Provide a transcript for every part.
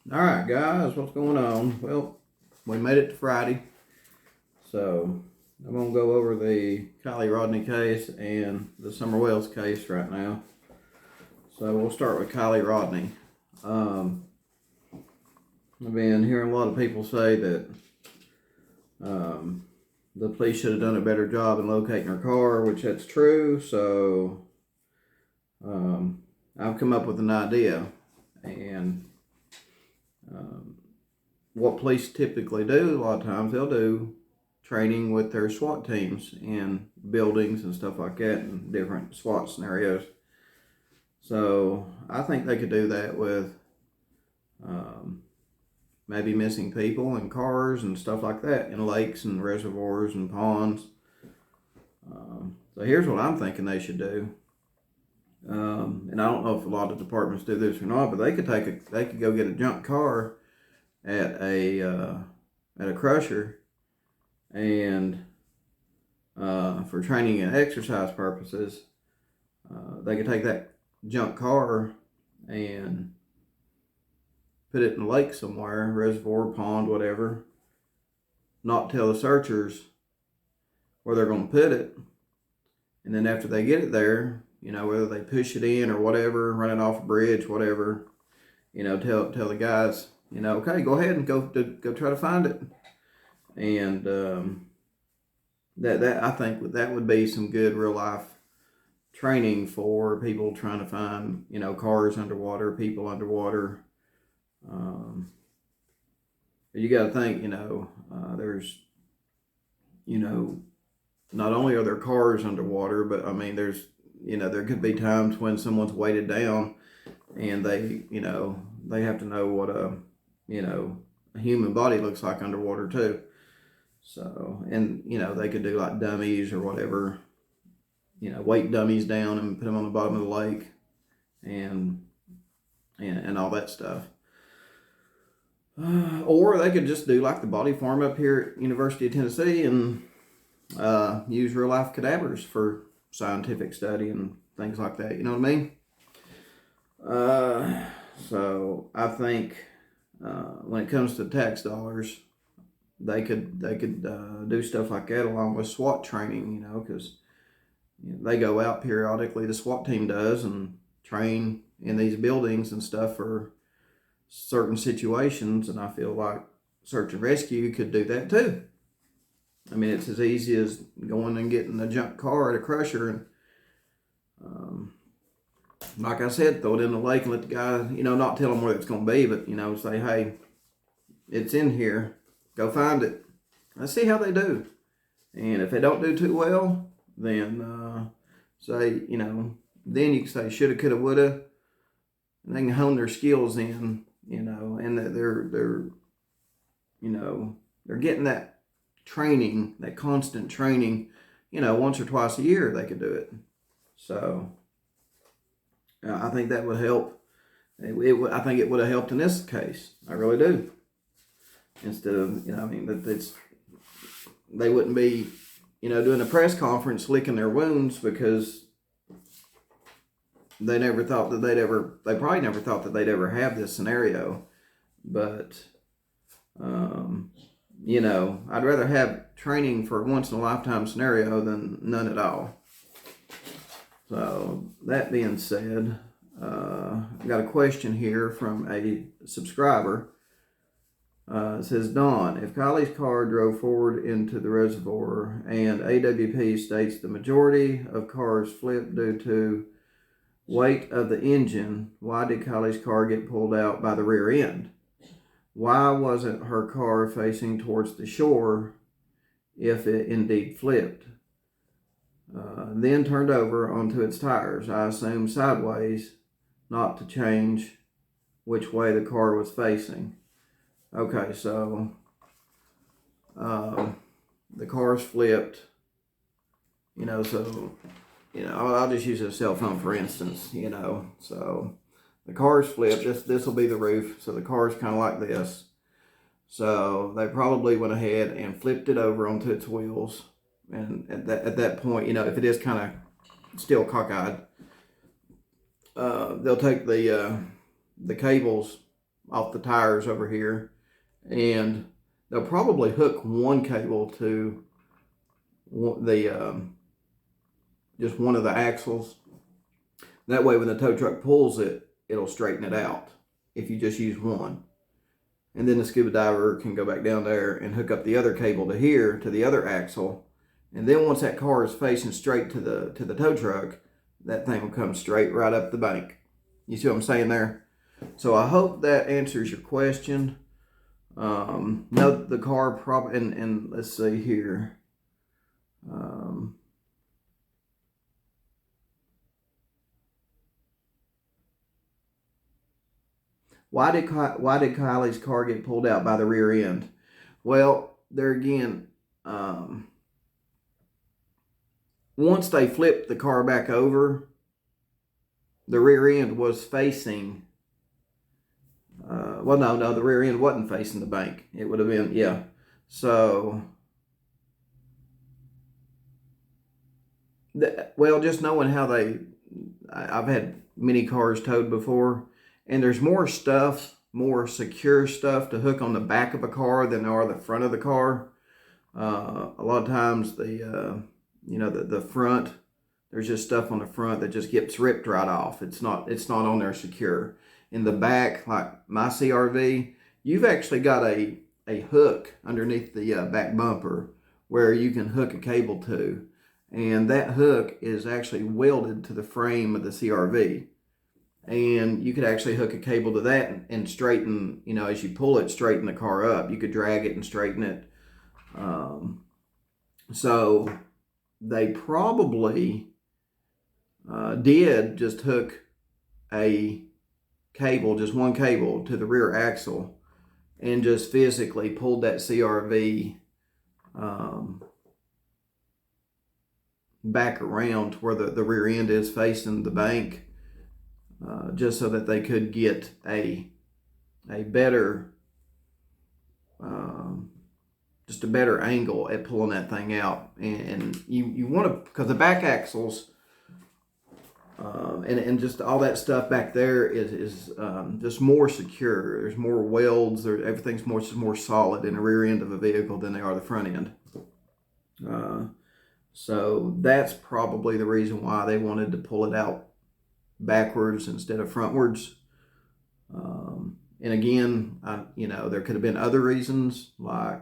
All right, guys, what's going on? Well, we made it to Friday, so I'm gonna go over the Kiely Rodni case and the Summer Wells case right now. So we'll start with Kiely Rodni. I've been hearing a lot of people say that the police should have done a better job in locating her car, which that's true. So I've come up with an idea, and what police typically do, a lot of times they'll do training with their SWAT teams in buildings and stuff like that and different SWAT scenarios. So I think they could do that with maybe missing people and cars and stuff like that in lakes and reservoirs and ponds. So here's what I'm thinking they should do. And I don't know if a lot of departments do this or not, but they could go get a junk car at a crusher, and for training and exercise purposes, they could take that junk car and put it in a lake somewhere, reservoir, pond, whatever. Not tell the searchers where they're going to put it, and then after they get it there, whether they push it in or whatever, run it off a bridge, whatever, tell the guys, okay, go ahead and go try to find it. And that I think that would be some good real life training for people trying to find, cars underwater, people underwater. You got to think, there's, not only are there cars underwater, but I mean, there's, there could be times when someone's weighted down and they have to know what a human body looks like underwater too. So, and they could do like dummies or whatever, weight dummies down and put them on the bottom of the lake and all that stuff. Or they could just do like the body farm up here at University of Tennessee and use real life cadavers for scientific study and things like that. You know what I mean? So I think when it comes to tax dollars, they could do stuff like that along with SWAT training. Because they go out periodically. The SWAT team does and train in these buildings and stuff for certain situations. And I feel like search and rescue could do that too. I mean, it's as easy as going and getting a junk car at a crusher and, like I said, throw it in the lake and let the guy, not tell them where it's going to be, but, say, hey, it's in here. Go find it. Let's see how they do. And if they don't do too well, then say, then you can say shoulda, coulda, woulda. And they can hone their skills in, and that they're getting that training, that constant training, once or twice a year they could do it. So I think that would help. I think it would have helped in this case. I really do. Instead of, they wouldn't be, doing a press conference licking their wounds because they never thought that they probably never thought that they'd ever have this scenario. But, I'd rather have training for a once in a lifetime scenario than none at all. So that being said, I've got a question here from a subscriber. It says, Don, if Kiely's car drove forward into the reservoir and AWP states the majority of cars flipped due to weight of the engine, why did Kiely's car get pulled out by the rear end? Why wasn't her car facing towards the shore if it indeed flipped? Then turned over onto its tires, I assume sideways, not to change which way the car was facing. Okay, so the car's flipped, so, I'll just use a cell phone for instance, so the car's flipped, this will be the roof, so the car's kind of like this. So they probably went ahead and flipped it over onto its wheels, and at that point, if it is kind of still cockeyed, they'll take the cables off the tires over here, and they'll probably hook one cable to the just one of the axles. That way, when the tow truck pulls it, it'll straighten it out if you just use one. And then the scuba diver can go back down there and hook up the other cable to here, to the other axle. And then once that car is facing straight to the tow truck, that thing will come straight right up the bank. You see what I'm saying there? So I hope that answers your question. No, the car probably, and let's see here. Why did Kylie's car get pulled out by the rear end? Well, there again, once they flipped the car back over, the rear end was facing. Well, no, the rear end wasn't facing the bank. It would have been, yeah. So, well, just knowing how I've had many cars towed before, and there's more stuff, more secure stuff to hook on the back of a car than there are the front of the car. A lot of times the front, there's just stuff on the front that just gets ripped right off. It's not on there secure. In the back, like my CRV, you've actually got a hook underneath the back bumper where you can hook a cable to, and that hook is actually welded to the frame of the CRV. And you could actually hook a cable to that and straighten, as you pull it, straighten the car up. You could drag it and straighten it. So they probably did just hook a cable, just one cable, to the rear axle and just physically pulled that CRV back around to where the rear end is facing the bank, just so that they could get a better, just a better angle at pulling that thing out. And you want to, because the back axles and just all that stuff back there is just more secure. There's more welds. Everything's more solid in the rear end of a vehicle than they are the front end. So that's probably the reason why they wanted to pull it out backwards instead of frontwards. And again, there could have been other reasons, like,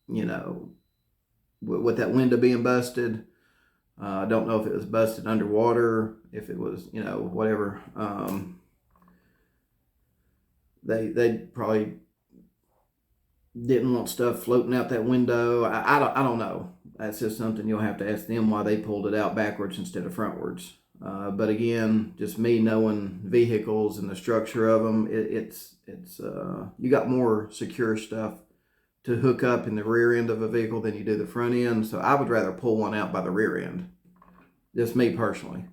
with that window being busted. I don't know if it was busted underwater, if it was, whatever. They probably didn't want stuff floating out that window. I don't know. That's just something you'll have to ask them why they pulled it out backwards instead of frontwards. But again, just me knowing vehicles and the structure of them, it's you got more secure stuff to hook up in the rear end of a vehicle than you do the front end. So I would rather pull one out by the rear end. Just me personally.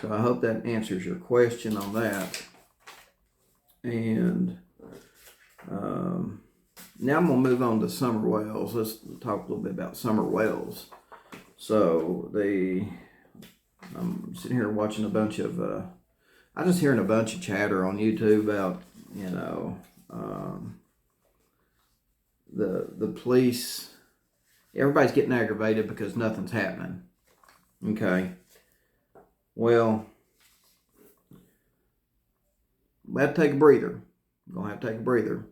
So I hope that answers your question on that. And now I'm going to move on to summer wells. Let's talk a little bit about summer wells. So I'm sitting here watching a bunch of, I'm just hearing a bunch of chatter on YouTube about, the police. Everybody's getting aggravated because nothing's happening. Okay. Well, we have to take a breather. We're going to have to take a breather.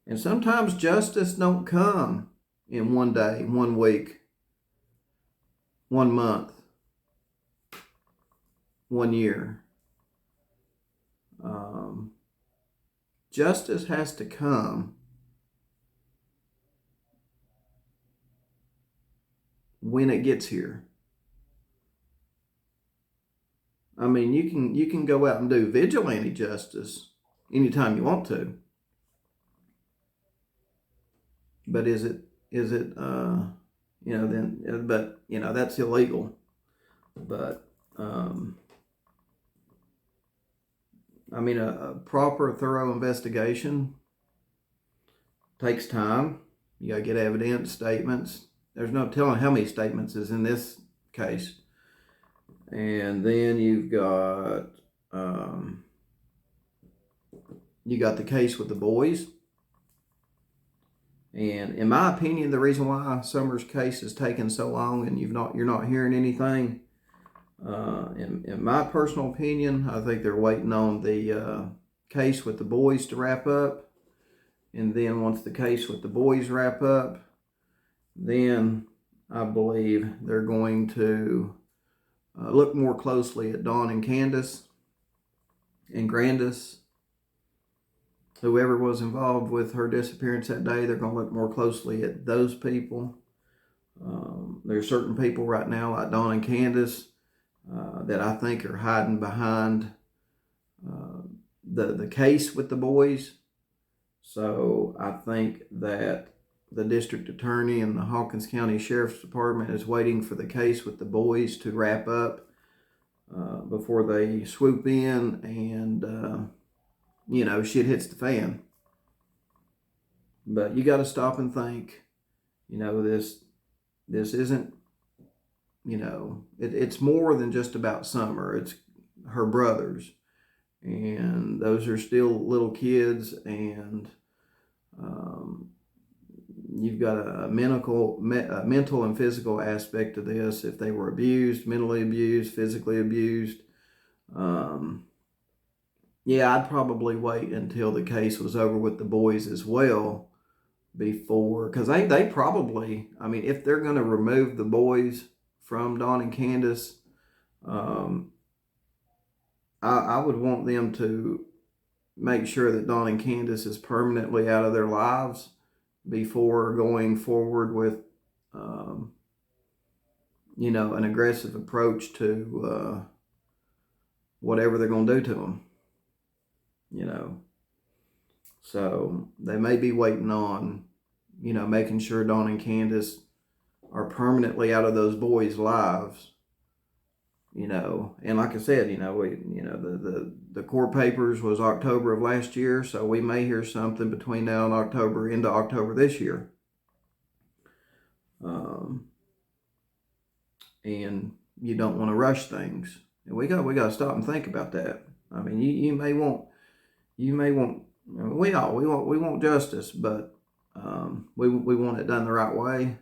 And sometimes justice don't come in one day, 1 week, 1 month, 1 year. Justice has to come when it gets here. I mean, you can go out and do vigilante justice anytime you want to. But is it that's illegal. But a proper, thorough investigation takes time. You got to get evidence, statements. There's no telling how many statements is in this case. And then you've got you got the case with the boys. And in my opinion, the reason why Summer's case is taking so long and you're not hearing anything, in my personal opinion, I think they're waiting on the case with the boys to wrap up. And then once the case with the boys wrap up, then I believe they're going to look more closely at Dawn and Candace and Grandis. Whoever was involved with her disappearance that day, they're going to look more closely at those people. There's certain people right now, like Dawn and Candace, that I think are hiding behind the case with the boys. So I think that the district attorney and the Hawkins County Sheriff's Department is waiting for the case with the boys to wrap up before they swoop in and shit hits the fan. But you got to stop and think, this isn't, it's more than just about Summer. It's her brothers, and those are still little kids, and you've got a mental and physical aspect to this. If they were abused, mentally abused, physically abused, yeah, I'd probably wait until the case was over with the boys as well before, because they probably, if they're going to remove the boys from Dawn and Candace, I would want them to make sure that Dawn and Candace is permanently out of their lives before going forward with, an aggressive approach to whatever they're going to do to them. So they may be waiting on, making sure Dawn and Candace are permanently out of those boys' lives. And like I said, the court papers was October of last year, so we may hear something between now and October, into October this year. And you don't want to rush things. And we got to stop and think about that. You may want, we want justice, but we want it done the right way,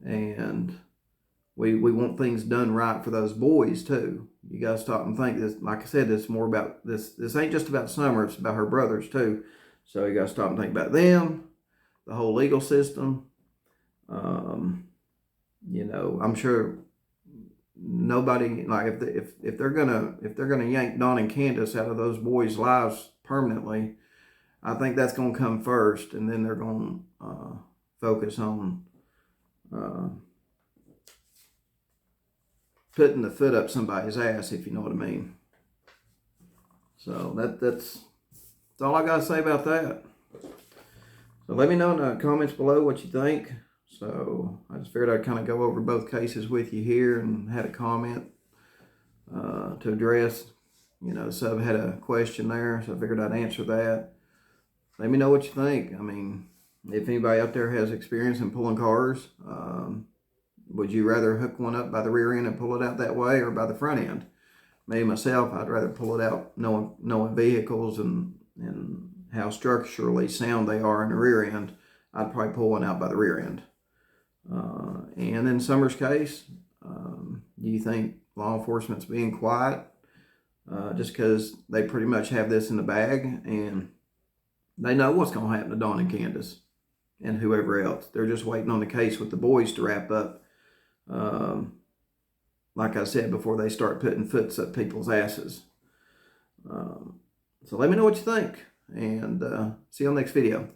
and we want things done right for those boys too. You got to stop and think. This, like I said, this is more about this. This ain't just about Summer; it's about her brothers too. So you got to stop and think about them, the whole legal system. I'm sure nobody, like, if they're gonna yank Dawn and Candace out of those boys' lives permanently, I think that's gonna come first, and then they're gonna focus on putting the foot up somebody's ass, if you know what I mean. So that's all I gotta say about that. So let me know in the comments below what you think. So I just figured I'd kind of go over both cases with you here, and had a comment to address. Sub had a question there, so I figured I'd answer that. Let me know what you think. If anybody out there has experience in pulling cars, would you rather hook one up by the rear end and pull it out that way, or by the front end? Me, myself, I'd rather pull it out knowing vehicles and how structurally sound they are in the rear end. I'd probably pull one out by the rear end. And in Summer's case, do you think law enforcement's being quiet just because they pretty much have this in the bag, and they know what's going to happen to Dawn and Candace and whoever else? They're just waiting on the case with the boys to wrap up, like I said, before they start putting foots up people's asses. So let me know what you think, and see you on the next video.